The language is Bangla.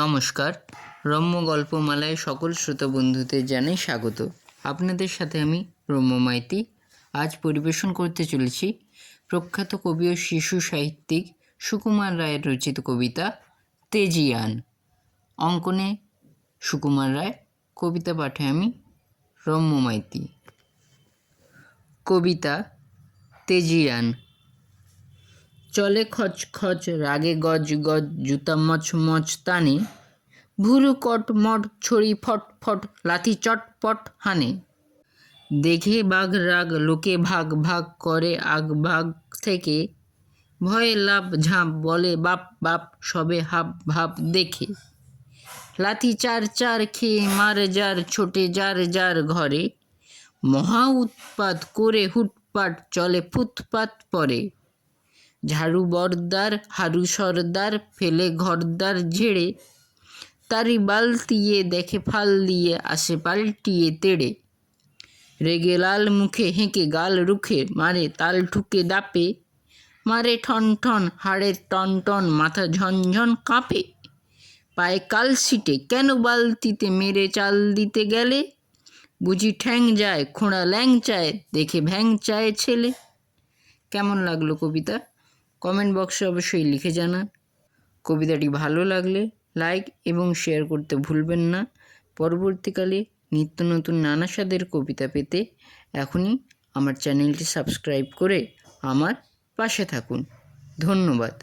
নমস্কার, রম্য গল্পমালায় সকল শ্রোতা বন্ধুদের জানাই স্বাগত। আপনাদের সাথে আমি রম্য মাইতি আজ পরিবেশন করতে চলেছি প্রখ্যাত কবি ও শিশু সাহিত্যিক সুকুমার রায়ের রচিত কবিতা তেজিয়ান। অঙ্কনে সুকুমার রায়, কবিতা পাঠে আমি রম্য মাইতি। কবিতা তেজিয়ান। চলে খচ খচ রাগে গজ গজ জুতা মচ মচ তানে, ভুরু কট মট ছড়ি ফট ফট লাথি চটপট হানে। দেখে বাঘ রাগ লোকে ভাগ ভাগ করে আগ ভাগ থেকে, ভয়ে লাভ ঝাঁপ বলে বাপ বাপ সবে হাব ভাব দেখে। লাথি চার চার খেয়ে মার যার ছোটে যার যার ঘরে, মহা উৎপাত করে হুটপাট চলে ফুটপাত পরে। ঝাড়ু বরদার হারু সর্দার ফেলে ঘরদার ঝেড়ে, তারি বালতিয়ে দেখে ফাল দিয়ে আসে পাল্টিয়ে তেড়ে। রেগে লাল মুখে হেঁকে গাল রুখে মারে তাল ঠুকে দাপে, মারে ঠন ঠন হাড়ে টন টন মাথা ঝনঝন কাঁপে। পায়ে কালশিটে কেন বালতিতে মেরে চাল দিতে গেলে, বুঝি ঠ্যাং যায় খোঁড়া ল্যাংচায় দেখে ভ্যাং চায় ছেলে। কেমন লাগলো কবিতা? কমেন্ট বক্সে অবশ্যই লিখে জানান। কবিতাটি ভালো লাগলে লাইক এবং শেয়ার করতে ভুলবেন না। পরবর্তীকালে নিত্য নতুন নানা স্বাদের কবিতা পেতে এখনই আমার চ্যানেলটি সাবস্ক্রাইব করে আমার পাশে থাকুন। ধন্যবাদ।